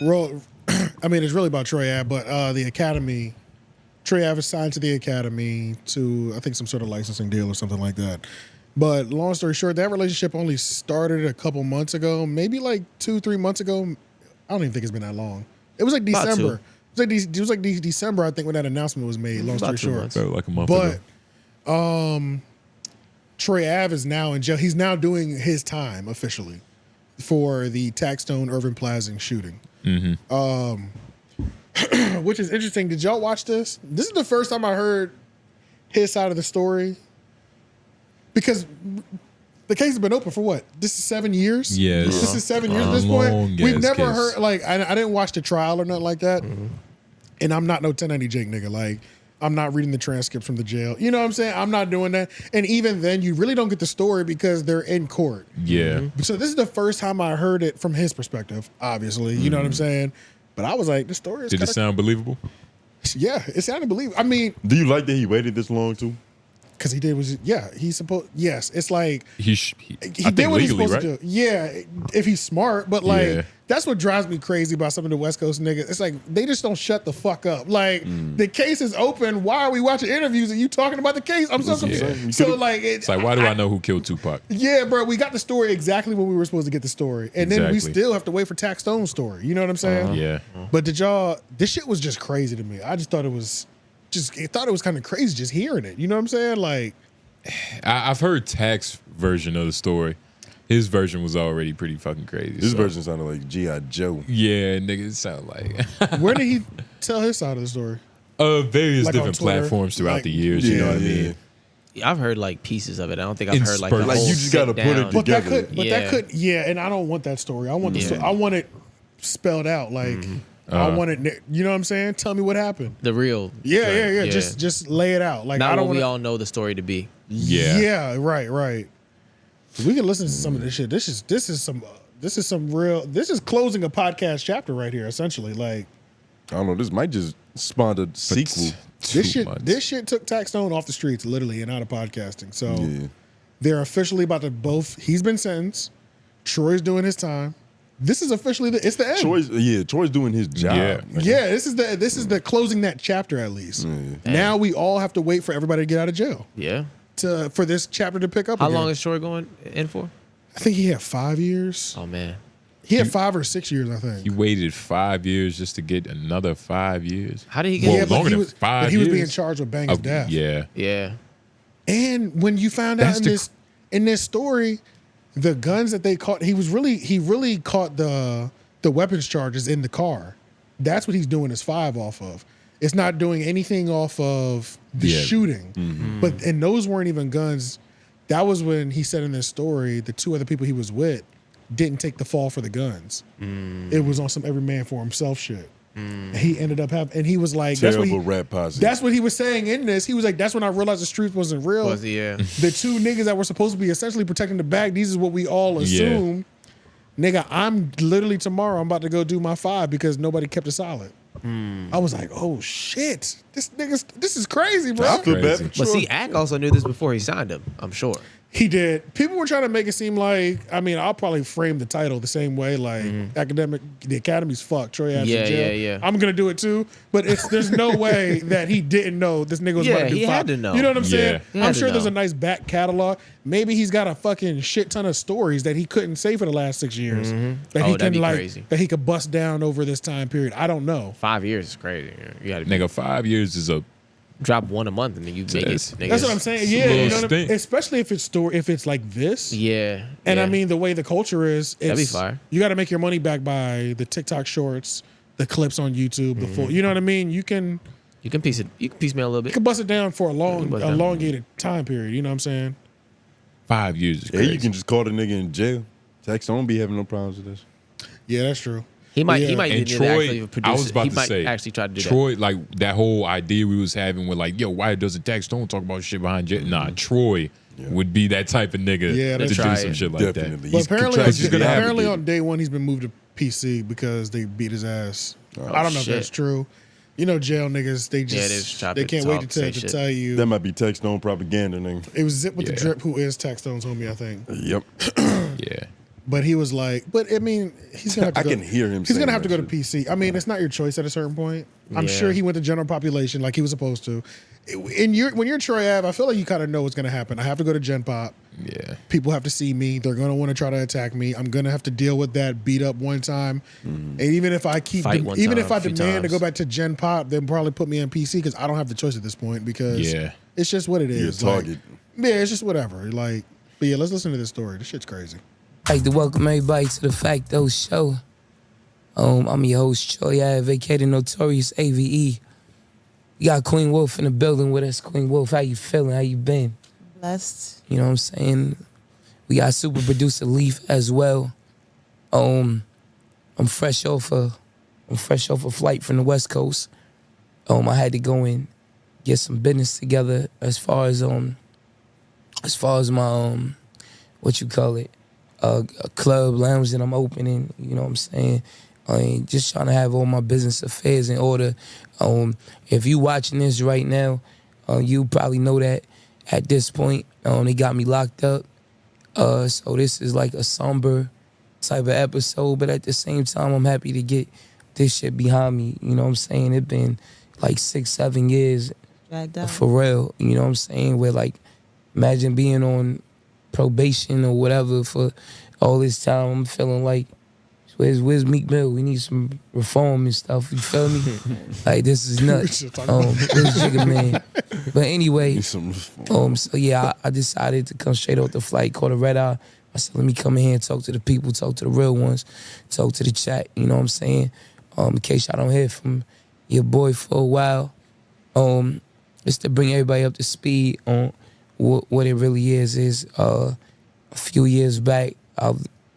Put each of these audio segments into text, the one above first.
Well, I mean, it's really about Troy Ave, but the Academy, Troy Ave is signed to the Academy to, I think, some sort of licensing deal or something like that. But long story short, that relationship only started a couple months ago, maybe like 2-3 months ago. I don't even think it's been that long. It was like December. It was like December, I think, when that announcement was made. Long story short, like a month ago. Troy Ave is now in jail. He's now doing his time officially for the Taxstone Irving Plaza shooting. Which is interesting. Did y'all watch this? This is the first time I heard his side of the story, because the case has been open for what? This is 7 years? Yes. This is 7 years at this point? We've never heard, like, I didn't watch the trial or nothing like that. And I'm not no 1090 Jake nigga. Like, I'm not reading the transcripts from the jail. You know what I'm saying? I'm not doing that. And even then, you really don't get the story because they're in court. Yeah. So this is the first time I heard it from his perspective, obviously. You know what I'm saying? But I was like, the story is Did it sound believable? Yeah, it sounded believable. I mean, do you like that he waited this long too? Because he did was, he's supposed, yes. It's like, he did what he's supposed to do. Yeah, if he's smart, but like, that's what drives me crazy about some of the West Coast niggas. It's like, they just don't shut the fuck up. Like, the case is open. Why are we watching interviews and you talking about the case? I'm so confused. So like, it's like, why do I know who killed Tupac? Yeah, bro, we got the story exactly when we were supposed to get the story. And then we still have to wait for Taxstone's story. You know what I'm saying? Yeah. But this shit was just crazy to me. I just thought it was kind of crazy just hearing it. You know what I'm saying? Like, I've heard Tax's version of the story. His version was already pretty fucking crazy. His version sounded like G.I. Joe. Yeah, nigga, it sounded like. Where did he tell his side of the story? Various like different platforms throughout the years. You know what I mean? Yeah, I've heard like pieces of it. I don't think I've heard like the whole you just got to put it together. That could, and I don't want that story. I want the story. I want it spelled out. Like, I want it. You know what I'm saying? Tell me what happened. The real. Yeah. Just lay it out. Like, not I don't what we all know the story to be. Yeah. Right. We can listen to some of this shit. This is closing a podcast chapter right here, essentially. Like, I don't know. This might just spawn a sequel. This shit took Taxstone off the streets, literally, and out of podcasting. So they're officially about to he's been sentenced. Troy's doing his time. This is officially it's the end. Troy's doing his job. Yeah, this is the closing that chapter at least. Now we all have to wait for everybody to get out of jail. Yeah. For this chapter to pick up. How long is Troy going in for? I think he had 5 years. Oh man. He had 5 or 6 years, I think. He waited 5 years just to get another 5 years. How did he get longer than 5 years? He was being charged with Bang's death. Yeah. And when you found out in this story, the guns that they caught, he really caught the weapons charges in the car. That's what he's doing his 5 off of. It's not doing anything off of the shooting. And those weren't even guns. That was when he said in this story, the 2 other people he was with didn't take the fall for the guns. It was on some every man for himself shit. He ended up having, and he was like, terrible rap posse. That's what he was saying in this. He was like, that's when I realized the street wasn't real. The 2 niggas that were supposed to be essentially protecting the bag, these is what we all assume. Nigga, I'm literally tomorrow, I'm about to go do my 5 because nobody kept it solid. I was like, oh shit, this is crazy, bro. I feel bad for But see, Ak also knew this before he signed him, I'm sure. He did. People were trying to make it seem like, I mean, I'll probably frame the title the same way, like the Academy's fucked. Troy Ave's in jail. Yeah. I'm gonna do it too, but there's no way that he didn't know this nigga was about to do 5. He had to know. You know what I'm saying? Yeah. I'm sure there's a nice back catalog. Maybe he's got a fucking shit ton of stories that he couldn't say for the last 6 years. That he can crazy. That he could bust down over this time period. I don't know. 5 years is crazy. You gotta nigga, 5 years is a drop 1 a month and then you make it. That's what I'm saying. Yeah, you know what I mean? Especially if it's like this. Yeah. And I mean the way the culture is, that'd be fire. You got to make your money back by the TikTok shorts, the clips on YouTube, the full. You know what I mean? You can piecemeal a little bit. You can bust it down for a elongated time period. You know what I'm saying? 5 years is crazy. Yeah, you can just call the nigga in jail. Tax don't be having no problems with this. Yeah, that's true. He might. And Troy, I was about to say, actually try to do Troy, like that whole idea we was having with like, yo, why doesn't Taxstone talk about shit behind jail? Nah, Troy would be that type of nigga to do some shit like Definitely. that. But apparently on day 1 he's been moved to PC because they beat his ass. I don't know if that's true. You know, jail niggas, they can't wait to tell you. That might be Taxstone propaganda, nigga. It was Zip with the Drip, who is Taxstone's homie, I think. Yep. Yeah. But he was like, but I mean, he's gonna have to I go, can hear him. He's gonna saying have to go to that PC. I mean, it's not your choice at a certain point. I'm Yeah. sure he went to general population like he was supposed to. When you're Troy Ave, I feel like you kind of know what's gonna happen. I have to go to Gen Pop. Yeah. People have to see me. They're gonna want to try to attack me. I'm gonna have to deal with that beat up one time. And even if I keep, Fight one even time, if I a few demand to go times. back to Gen Pop, they'll probably put me on PC because I don't have the choice at this point because it's just what it You're a is. Like, target. yeah, it's just whatever. Like, but yeah, let's listen to this story. This shit's crazy. I'd like to welcome everybody to the Facto Show. I'm your host, 𝔓𝔦𝔑, vacated notorious AVE. We got Queen Wolf in the building with us. Queen Wolf, how you feeling? How you been? Blessed. You know what I'm saying? We got super producer Leaf as well. I'm fresh off a flight from the West Coast. I had to go and get some business together as far as my what you call it, a club lounge that I'm opening. You know what I'm saying? Just trying to have all my business affairs in order. If you watching this right now, you probably know that at this point they got me locked up. So this is like a somber type of episode, but at the same time, I'm happy to get this shit behind me. You know what I'm saying? It's been like 6-7 years Dragged out. for real. You know what I'm saying? Where like, imagine being on probation or whatever for all this time. I'm feeling like, where's Meek Mill? We need some reform and stuff. You feel me? Like this is nuts. Where's Jigga Man? But anyway, so yeah, I decided to come straight off the flight, caught a red eye. I said, let me come in here and talk to the people, talk to the real ones, talk to the chat. You know what I'm saying? In case y'all don't hear from your boy for a while, just to bring everybody up to speed on what it really is a few years back,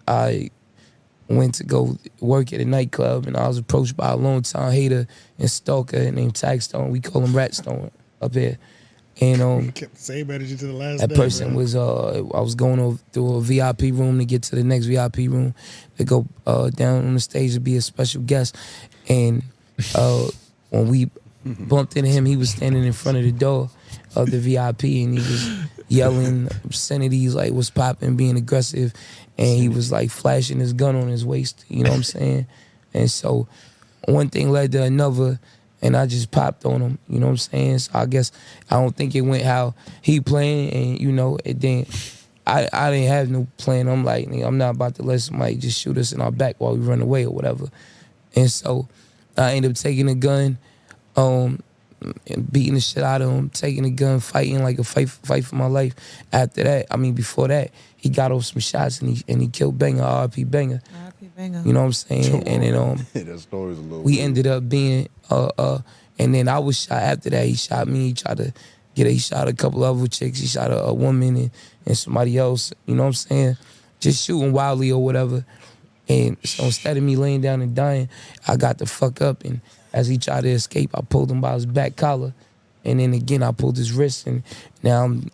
I went to go work at a nightclub, and I was approached by a longtime hater and stalker named Tagstone. We call him Ratstone up here. And Kept the same energy to the last that day, person bro. was I was going over through a VIP room to get to the next VIP room to go down on the stage to be a special guest. And when we bumped into him, he was standing in front of the door of the VIP, and he was yelling obscenities like what's popping, being aggressive, and he was like flashing his gun on his waist. You know what I'm saying? And so one thing led to another, and I just popped on him. You know what I'm saying? So I guess I don't think it went how he planned, and you know it didn't. I didn't have no plan. I'm like, nigga, I'm not about to let somebody just shoot us in our back while we run away or whatever. And so I ended up taking a gun, and beating the shit out of him, taking a gun, fighting like a fight for my life. After that, before that, he got off some shots and he killed Banger, R.I.P. Banger. R.I.P. Banger. You know what I'm saying? And then that story's a little we weird. ended up being and then I was shot after that. He shot me. He shot a couple other chicks. He shot a woman and somebody else. You know what I'm saying? Just shooting wildly or whatever. And so instead of me laying down and dying, I got the fuck up, and as he tried to escape, I pulled him by his back collar. And then again, I pulled his wrist, and now I'm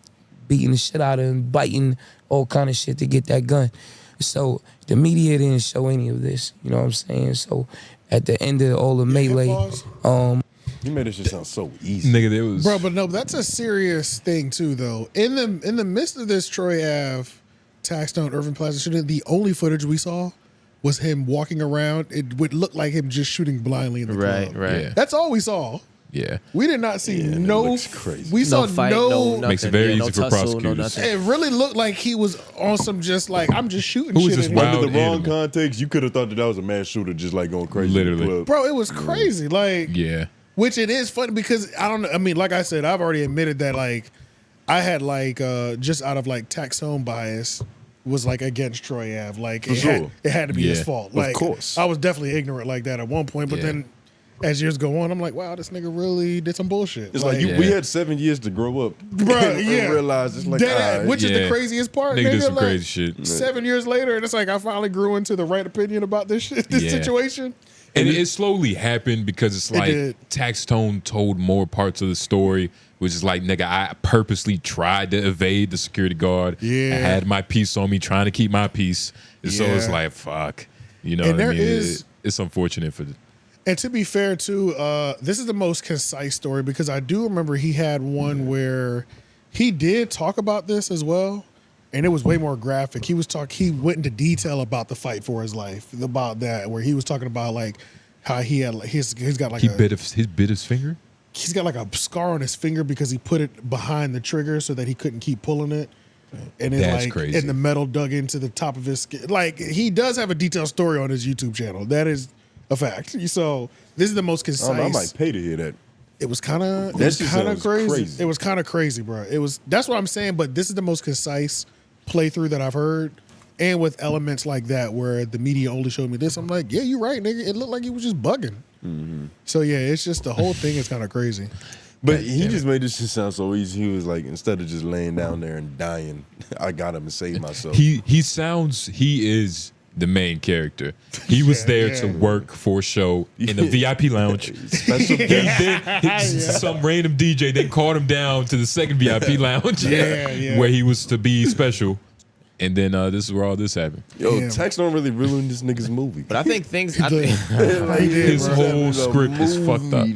beating the shit out of him, biting all kind of shit to get that gun. So the media didn't show any of this, you know what I'm saying? So at the end of all the melee, You made it just sound so easy. Nigga, there was. Bro, but no, that's a serious thing too, though. In the midst of this Troy Ave, Taxstone, Irving Plaza shooting, the only footage we saw was him walking around. It would look like him just shooting blindly in the club. Right. Yeah. That's all we saw. Yeah. We did not see and it no. looks crazy. We saw No fight, no. no nothing. Makes it very no easy for tussle, no prosecutors. nothing. It really looked like he was on some just like I'm just shooting Who was shit. this in wild here. Under the wrong animal. context, you could have thought that was a mass shooter just like going crazy. Literally. In the club. Bro, it was crazy. Like, Yeah. which it is funny because I don't know. I mean, like I said, I've already admitted that like I had like just out of like tax home bias was like against Troy Ave. Like sure. it had to be his Yeah. fault. Of Like course. I was definitely ignorant like that at one point, but Yeah. then as years go on, I'm like, wow, this nigga really did some bullshit. It's like we Yeah. had 7 years to grow up. Bro, and yeah. realize it's like, Dead, all right. which is the Yeah. craziest part. Nigga did some like, crazy shit. 7 years later, and it's like I finally grew into the right opinion about this shit, this Yeah. situation. And it slowly happened because it's like did. Tax Tone told more parts of the story, which is like, nigga, I purposely tried to evade the security guard. Yeah. I had my piece on me, trying to keep my peace. And so it's Yeah. like, fuck. You know And what I there mean? is- It's unfortunate for the. And to be fair, too, this is the most concise story because I do remember he had one where he did talk about this as well. and it was way more graphic. He went into detail about the fight for his life, about that, where he was talking about like how he had he's got like bit his finger. He's got like a scar on his finger because he put it behind the trigger so that he couldn't keep pulling it. And it's That's like, crazy. and the metal dug into the top of his skin. Like, he does have a detailed story on his YouTube channel. That is a fact. So this is the most concise. I might pay to hear that. It was kind of sounds crazy. It was kind of crazy, bro. That's what I'm saying. But this is the most concise playthrough that I've heard, and with elements like that where the media only showed me this. I'm like, yeah, you're right, nigga. It looked like he was just bugging. So yeah, it's just the whole thing is kind of crazy. But he just made this shit sound so easy. He was like, instead of just laying down there and dying, I got him and saved myself. He is the main character. He was there to work for a show in the VIP lounge. Special guest. Some random DJ then called him down to the second VIP lounge where he was to be special. And then this is where all this happened. Yo, Damn. Tex don't really ruin this nigga's movie. But I think things. His whole script is fucked up.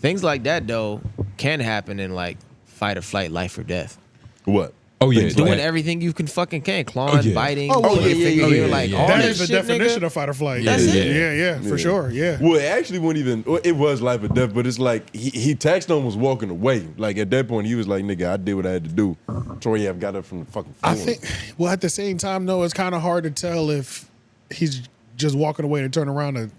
Things like that though can happen in like fight or flight, life or death. What? Oh yeah, Doing everything you can, clawing, biting, Oh, well, pulling your finger here, like all That that is the shit, definition nigga. of fight or flight. That's it. Yeah, for sure. Yeah. Well, it actually wasn't even. Well, it was life or death, but it's like he Tex was walking away. Like at that point, he was like, "Nigga, I did what I had to do." Troy have got up from the fucking floor. I think. Well, at the same time, though, it's kind of hard to tell if he's just walking away to turn around and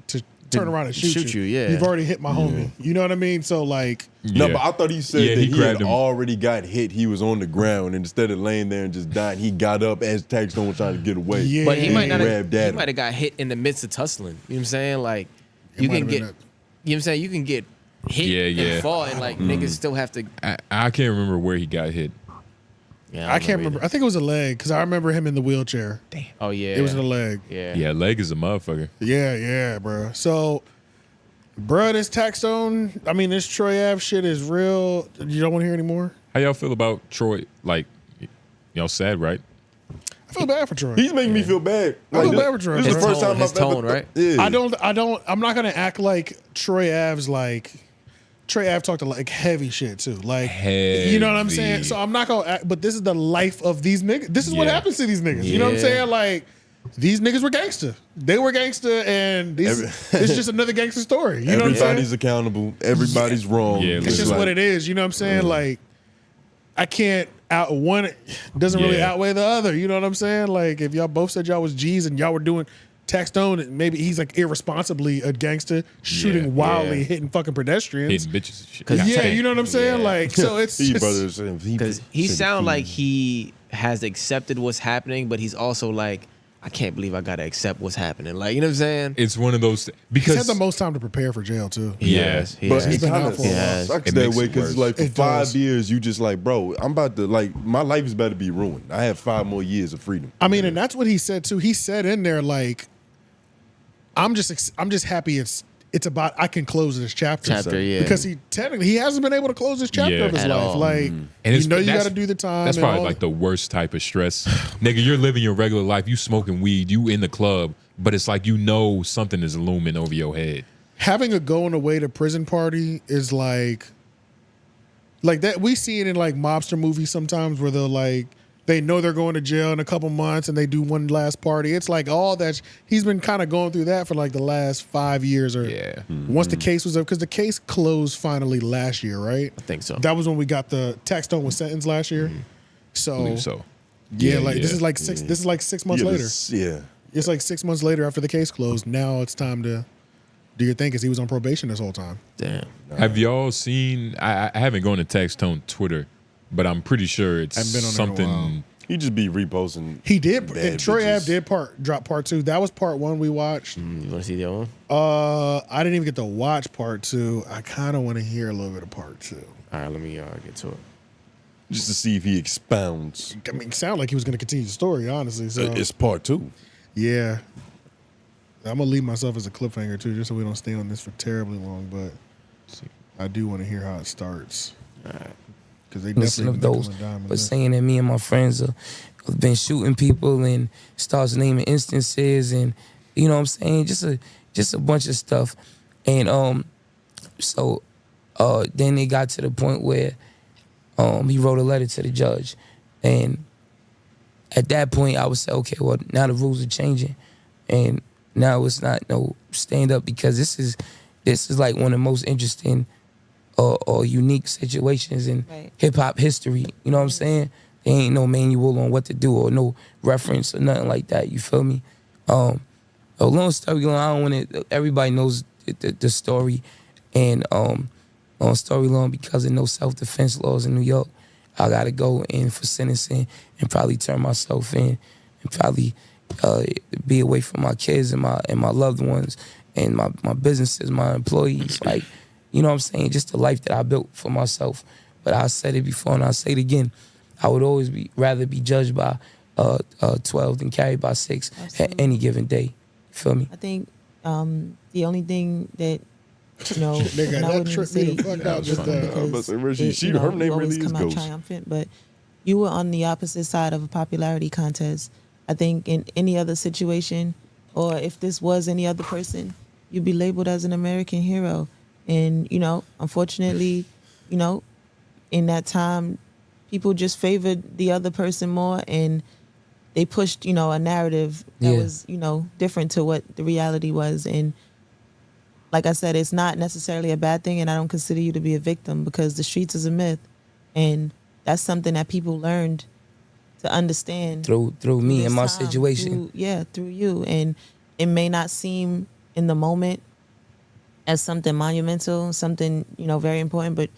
shoot you. Yeah, you've already hit my homie. You know what I mean? So like, No, but I thought he said that he had grabbed him. already got hit. He was on the ground, and instead of laying there and just dying, he got up as Tex was trying to get away. Yeah. But he might not. grabbed at He him. might have got hit in the midst of tussling. You know what I'm saying? Like It you might can have get. been You know what I'm saying? You can get hit and fall, and like niggas still have to. I can't remember where he got hit. Yeah, I can't remember. I think it was a leg because I remember him in the wheelchair. Damn. Oh yeah. It was in the leg. Yeah. Yeah, leg is a motherfucker. Yeah, bro. So, bro, this Taxstone, I mean, this Troy Ave shit is real. You don't want to hear anymore? How y'all feel about Troy? Like, y'all sad, right? I feel bad for Troy. He's making me feel bad. I feel bad for Troy. This is the His first tone- time his I've ever tone, right? Yeah. I'm not gonna act like Troy Ave's like Troy Ave talked to like heavy shit too. Like you know what I'm saying? Heavy. So I'm not gonna act, but this is the life of these niggas. This is what Yeah. happens to these niggas. You know what I'm Yeah. saying? Like these niggas were gangster. They were gangster, and it's just another gangster story. You know what I'm saying? Everybody's accountable. Everybody's wrong. Yeah, It's just like, what it is. You know what I'm saying? Like I can't out one doesn't really Yeah. outweigh the other. You know what I'm saying? Like if y'all both said y'all was G's and y'all were doing Taxstone, maybe he's like irresponsibly a gangster shooting wildly, hitting fucking pedestrians. Hitting bitches and shit. Yeah, you know what I'm saying? Yeah. Like so it's He just, brothers. Because he sound like he has accepted what's happening, but he's also like, I can't believe I gotta accept what's happening. Like, you know what I'm saying? It's one of those he's because had the most time to prepare for jail too. Yeah. Yes, he But has. it been kind out of for a while. sucks It that makes way it because it's like for It 5 does. years you just like, bro, I'm about to like my life is about to be ruined. I have 5 more years of freedom. I mean, and that's what he said too. He said in there like, I'm just happy it's about I can close this chapter. Yeah. Because he technically he hasn't been able to close this chapter Yeah. of his At life. all. Like And you it's- know you that's- got to do the time. That's and probably all like the worst type of stress. Nigga, you're living your regular life. You smoking weed. You in the club. But it's like you know something is looming over your head. having a going away to prison party is like that. We see it in like mobster movies sometimes where they'll like they know they're going to jail in a couple months and they do one last party. It's like all that he's been kind of going through that for like the last 5 years or Yeah. once the case was up because the case closed finally last year, right? I think so. That was when we got the Taxstone was sentenced last year. So, I believe so. yeah, Yeah, like this yeah. is like six. This is like 6 months later. Yeah. It's like 6 months later after the case closed. Now it's time to do your thing because he was on probation this whole time. Damn. Have y'all seen? I haven't gone to Taxstone Twitter, but I'm pretty sure it's Haven't been on there in a something. while. You just be reposting. He did. bad And Troy bitches. Ave did drop part 2. That was part 1 we watched. You want to see the other one? I didn't even get to watch part 2. I kind of want to hear a little bit of part 2. All right, let me get to it. Just to see if he expounds. I mean, it sounded like he was going to continue the story, honestly. So It's part 2. yeah, I'm gonna leave myself as a cliffhanger too, just so we don't stay on this for terribly long. But I do want to hear how it starts. Because they Listen definitely of those, nickel and dime in but this. saying that me and my friends have been shooting people and starts naming instances and you know what I'm saying, just a bunch of stuff, and so then it got to the point where he wrote a letter to the judge, and at that point, I would say, okay, well, now the rules are changing, and now it's not no stand up, because this is like one of the most interesting or unique situations in hip hop history. You know what I'm saying? There ain't no manual on what to do or no reference or nothing like that. You feel me? A long story long. I don't want to. Everybody knows the story, and on story long, because of no self-defense laws in New York, I gotta go in for sentencing and probably turn myself in and probably be away from my kids and my loved ones and my businesses, my employees. Like, you know what I'm saying? Just the life that I built for myself. But I said it before and I say it again. I would always rather be judged by 12 than carried by 6 at any given day. You feel me? I think the only thing that, you know, Nigga, and I that wouldn't even tripped me say the fuck out just I was about to say, Reggie, you know, her name you always really is come out Ghost. triumphant, but you were on the opposite side of a popularity contest. I think in any other situation, or if this was any other person, you'd be labeled as an American hero. And, you know, unfortunately, you know, in that time, people just favored the other person more, and they pushed, you know, a narrative that was, you know, different to what the reality was. And like I said, it's not necessarily a bad thing, and I don't consider you to be a victim, because the streets is a myth, and that's something that people learned to understand through me this and my time, situation. through you. And it may not seem in the moment as something monumental, something, you know, very important, but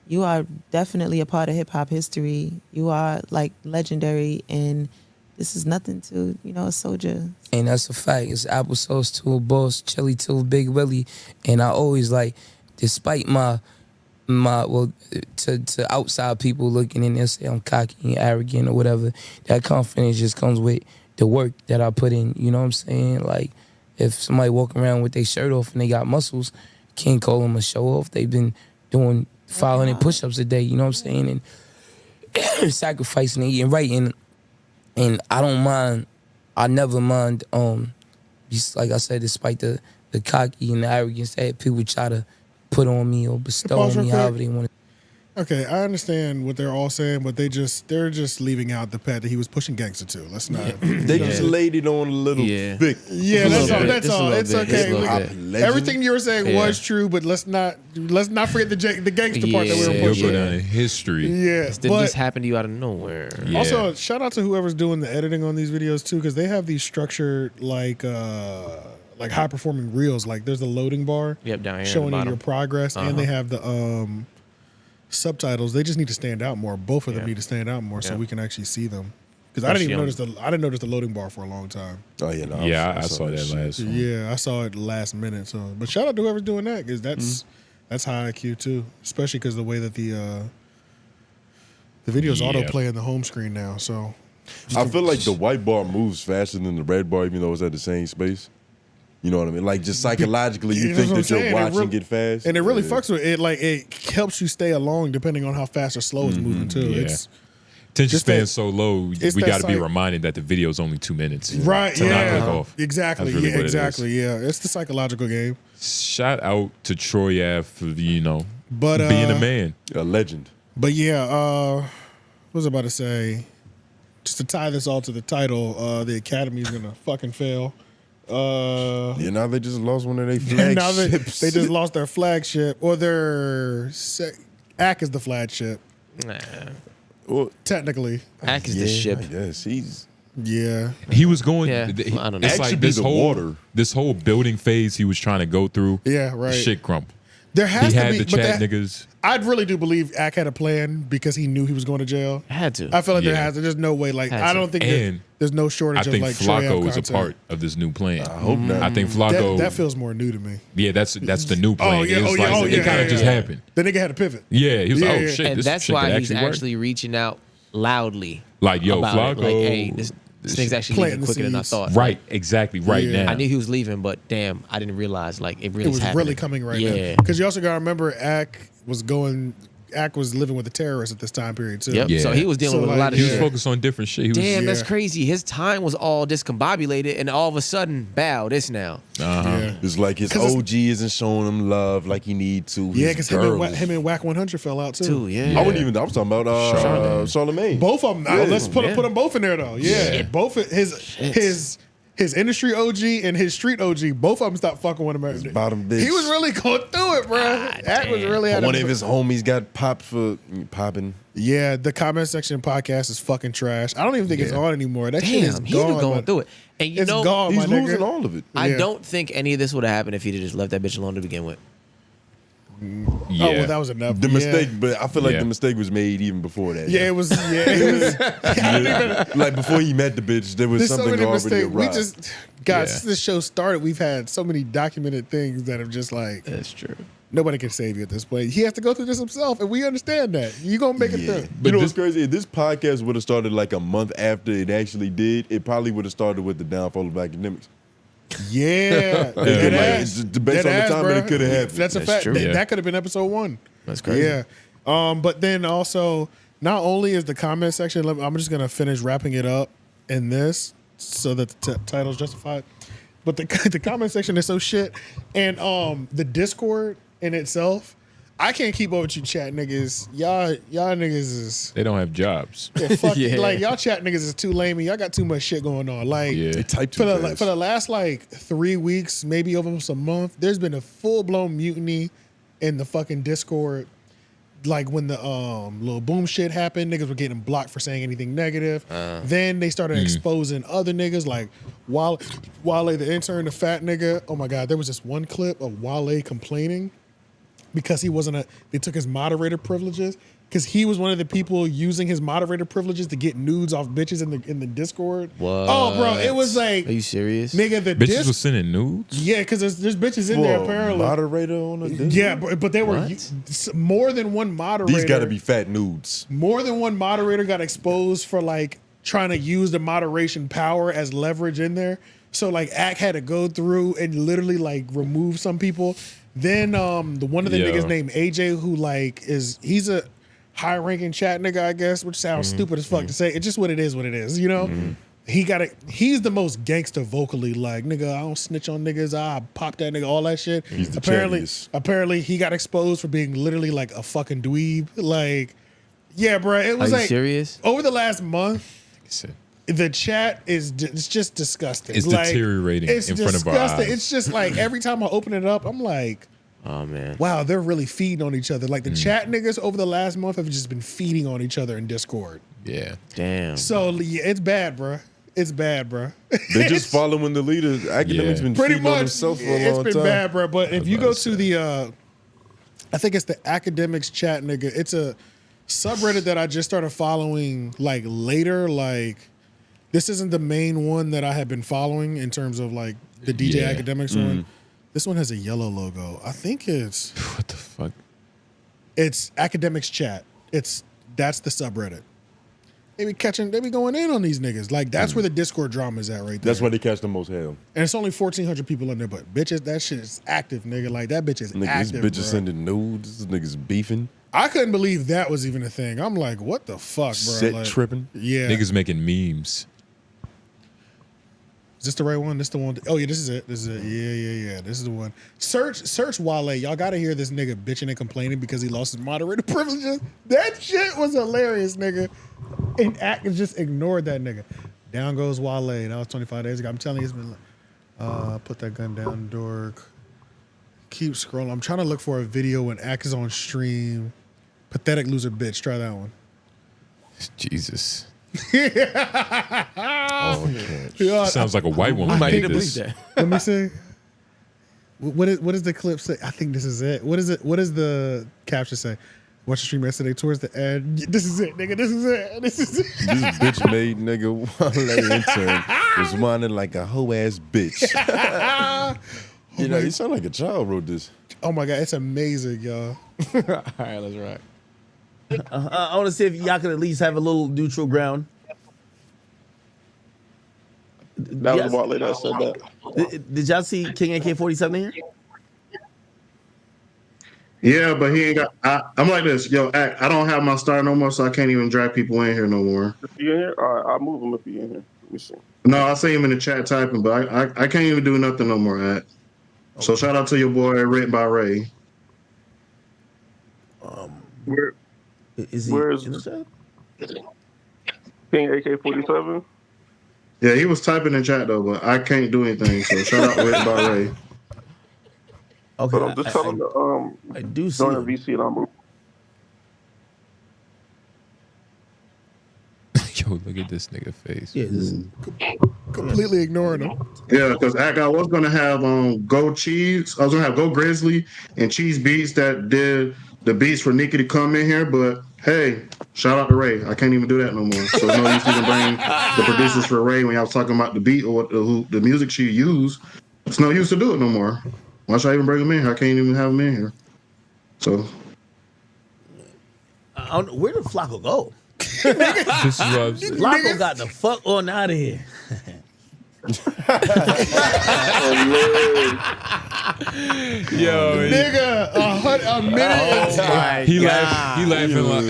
you are definitely a part of hip hop history. You are like legendary, and this is nothing to, you know, a soldier. And that's a fact. It's applesauce to a boss, chili to a Big Willie. And I always, like, despite my well, to outside people looking in there, say I'm cocky and arrogant or whatever, that confidence just comes with the work that I put in. You know what I'm saying? Like, if somebody walk around with their shirt off and they got muscles, can't call them a show off. They've been doing 500 push-ups a day, you know what I'm saying? And sacrificing and eating right. And I don't mind, I never mind, just like I said, despite the cocky and the arrogance that people try to put on me or bestow Pause on me, real quick. however they want to. Okay, I understand what they're all saying, but they're just leaving out the fact that he was pushing Gangsta too. Let's not. They just laid it on a little thick. Yeah, that's all. That's all. It's okay. Legend. Everything you were saying was true, but let's not forget the gangster part that we were He'll pushing. go down in history. Yeah, This didn't just happen to you out of nowhere. Yeah. Also, shout out to whoever's doing the editing on these videos too, because they have these structured like high performing reels. Like there's a loading bar Yep, down here showing at the you your bottom. progress, and they have the subtitles. They just need to stand out more. Both of them need to stand out more so we can actually see them. Because I didn't notice the loading bar for a long time. Oh yeah, no, I saw that last one. Yeah, I saw it last minute. So, but shout out to whoever's doing that, because that's high IQ too, especially because the way that the videos autoplay in the home screen now. So I feel like the white bar moves faster than the red bar, even though it's at the same space. You know what I mean? Like just psychologically, you think that you're watching it fast, and it really fucks with it. Like it helps you stay along depending on how fast or slow it's moving too. Yeah. It's Attention just span's so low, we that got to be psych- reminded that the video's only 2 minutes. right. To not click Yeah, off. exactly. That's really Yeah, what it is. exactly. Yeah, it's the psychological game. Shout out to Troy Ave for being a man. A legend. But yeah, what was I about to say? Just to tie this all to the title, the Academy is gonna fucking fail. Now they just lost one of their Now flagships. they just lost their flagship, or their Ak is the flagship Nah. Well, technically. Ak is the ship. I guess he's Yeah, He was going. Yeah, well, I don't know. It's Ak like should be this the whole water. this whole building phase he was trying to go through. yeah, right. Shit crump. There has He to had be, the but chat that, niggas. I really do believe Ak had a plan because he knew he was going to jail. I had to. I feel like Yeah. there's no way. Like Had I to. don't think And there's no shortage I think of like Troy Flacco Ave is a content. part of this new plan. I hope not. I think Flacco. That feels more new to me. Yeah, that's the new plan. yeah, It's like, it kind of just happened. The nigga had to pivot. Yeah, he was like, Yeah, oh yeah. shit, And this that's shit why could he's actually work. actually reaching out loudly. Like, yo, about Flacco. it. Like, hey, this thing's actually planting leaving the quicker than I seeds. thought. Right, exactly, right Yeah. now. I knew he was leaving, but damn, I didn't realize like it really It was happening. really coming right now. Yeah. Because you also got to remember, Ak was going. Ak was living with a terrorist at this time period too. Yep. Yeah. So he was dealing So, with a like, lot of He was shit. focused on different shit. He was, Damn, that's Yeah. crazy. His time was all discombobulated, and all of a sudden, bow, this now. Yeah. It's like his 'Cause it's- OG isn't showing him love like he need to. Yeah, His because him girl is- and Whack 100 fell out too. Too, yeah. I wouldn't even. I was talking about Charlamagne. Both of them. Yeah. Let's put Yeah. them both in there though. Yeah, both of his industry OG and his street OG. Both of them stopped fucking with America. His bottom bitch. He was really going through it, bro. Ak was really. One of his homies got popped for popping. Yeah, the comment section podcast is fucking trash. I don't even think it's on anymore. That shit is Damn, he gone. was going man. through it. And you It's know, gone, He's my losing nigga. all of it. I Yeah. don't think any of this would have happened if he'd have just left that bitch alone to begin with. yeah. Oh, well, that was enough. The Yeah. mistake, but I feel like Yeah. the mistake was made even before that. Yeah, it was. Yeah, it was. I don't even. Like before he met the bitch, there was There's so something many already mistakes. We arrived. just, guys, Yeah. since this show started, we've had so many documented things that have just like That's true. nobody can save you at this point. He has to go through this himself, and we understand that. You gonna make it Yeah. through. But you know this- what's crazy? If this podcast would have started like a month after it actually did, it probably would have started with the downfall of Akademiks. Yeah, Like, Dead ass. it's just based on the Dead ass, time that it bruh. could have happened. That's a That's fact. true. That, Yeah. that could have been episode 1. That's crazy. Yeah. But then also, not only is the comment section, I'm just gonna finish wrapping it up in this so that the title's justified. But the comment section is so shit, and the Discord in itself, I can't keep up with you chat niggas. Y'all niggas is They don't have jobs. fuck, Yeah. like y'all chat niggas is too lame. Y'all got too much shit going on. Like Yeah. They type for too the fast. for the last like 3 weeks, maybe almost a month, there's been a full blown mutiny in the fucking Discord. Like when the little boom shit happened, niggas were getting blocked for saying anything negative. Then they started exposing other niggas like Wale the intern, the fat nigga. Oh my god, there was this one clip of Wale complaining because he wasn't they took his moderator privileges because he was one of the people using his moderator privileges to get nudes off bitches in the Discord. What? Oh, bro, it was like, Are you serious? nigga, the Bitches was sending nudes. yeah, because there's bitches in there Whoa, apparently. moderator on a Discord? Yeah, but they were What? more than one moderator. These got to be fat nudes. More than one moderator got exposed for like trying to use the moderation power as leverage in there. So like Ak had to go through and literally like remove some people. Then the one of the Yo. niggas named AJ who like he's a high ranking chat nigga, I guess, which sounds stupid as fuck to say. It's just what it is, you know? He's the most gangster vocally, like, nigga, I don't snitch on niggas, I pop that nigga, all that shit. He's the apparently chattiest. he got exposed for being literally like a fucking dweeb. Like, yeah, bro. It Are was you like serious? over the last month, Said, the chat it's just disgusting. It's like, deteriorating it's in front of our disgusting. eyes. It's just like every time I open it up, I'm like, Oh man. wow, they're really feeding on each other. Like the chat niggas over the last month have just been feeding on each other in Discord. Yeah. Damn. So yeah, it's bad, bro. It's bad, bro. They just following the leader. Academics Yeah. been Pretty feeding on much, himself for a it's long been time. bad, bro. But if you about go to to the, I think it's the Akademiks chat, nigga. It's a subreddit that I just started following like later. Like this isn't the main one that I have been following in terms of like the DJ Yeah. Akademiks one. This one has a yellow logo. I think it's What the fuck? Akademiks chat. That's the subreddit. They be going in on these niggas. Like that's where the Discord drama is at right there. That's why they catch the most hell. And it's only 1,400 people in there, but bitches, that shit is active, nigga. Like that bitch is Nigga, active. this bitch bro. is sending nudes. This nigga's beefing. I couldn't believe that was even a thing. I'm like, what the fuck, bro? Set Like, tripping. Yeah. Niggas making memes. Is this the right one? This the one? Oh yeah, this is it. This is it. Yeah. This is the one. Search Wale. Y'all gotta hear this nigga bitching and complaining because he lost his moderator privileges. That shit was hilarious, nigga. And Ak just ignored that nigga. Down goes Wale. That was 25 days ago. I'm telling you, it's been like, put that gun down, dork. Keep scrolling. I'm trying to look for a video when Ak is on stream. Pathetic loser bitch. Try that one. Jesus. Oh, okay. Yeah, Sounds like a white woman Might need made to this. believe that. Let me see. What does the clip say? I think this is it. What does the caption say? Watch the stream yesterday towards the end. This is it, nigga. This is it. This is it. This bitch made nigga Wale intern was whining like a hoe ass bitch. You know, you sound like a child wrote this. Oh my god, it's amazing, y'all. All right, let's rock. I want to see if y'all could at least have a little neutral ground. That Yes. was Wale that said that. Did y'all see King AK-47 here? Yeah, but he ain't got. I'm like this, yo. I don't have my star no more, so I can't even drag people in here no more. Is he in here? All right, I'll move him if he in here. Let me see. No, I see him in the chat typing, but I can't even do nothing no more. So shout out to your boy, written by Ray. Where Is he Where's in the chat? King AK-47? Yeah, he was typing in chat though, but I can't do anything. So shout out written by Ray. Okay, But I'm just telling him to I do see join the him. VC and I'll move. Yo, look at this nigga face. Yeah, this is, Completely ignoring him. Yeah, because I was gonna have Go Cheese. I was gonna have Go Grizzly and Cheese Beats that did the beats for Nikki to come in here, but hey, shout out to Ray. I can't even do that no more. So no use even bring the producers for Ray when y'all was talking about the beat or the music she used. It's no use to do it no more. Why should I even bring them in here? I can't even have them in here. So where did Flacco go? This is what I'm saying. Flacco got the fuck on out of here. Yo, Nigga, a minute. he laughing like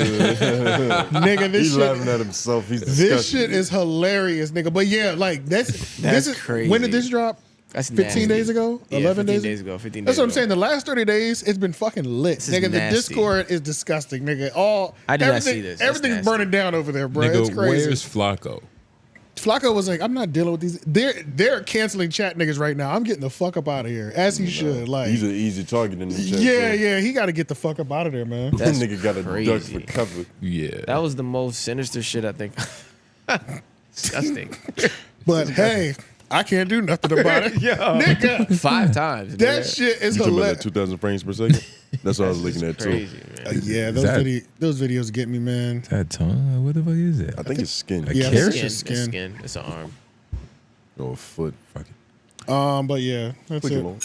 Nigga, this He's shit. laughing at himself. He's This disgusted. shit is hilarious, nigga. But yeah, like this is crazy. When did this drop? That's 15 nasty. days ago? Yeah, 11 15 days? days ago. 15 days That's what I'm ago. saying. The last 30 days, it's been fucking lit. This is Nigga, the nasty. Discord is disgusting, nigga. I did not everything- see this. That's Everything's nasty. burning down over there, bro. It's nigga, crazy. where's Flacco? Flacco was like, I'm not dealing with these. They're canceling chat niggas right now. I'm getting the fuck up out of here. As he should. Like, He's an easy target in the chat. yeah. He got to get the fuck up out of there, man. That nigga got a duck crazy. for cover. Yeah. That was the most sinister shit, I think. Disgusting. But hey, I can't do nothing about it. Nigga, 5 times. that nigga. shit is You talking about hilarious. that 2,000 frames per second? That's what I was looking at too. Crazy, man. Yeah, those videos get me, man. Is that tongue? What the fuck is it? I think it's skin. Yeah, carrot? it's just It's skin. skin. It's an arm. Or a foot. Fuck it. But yeah, that's Look it. at him.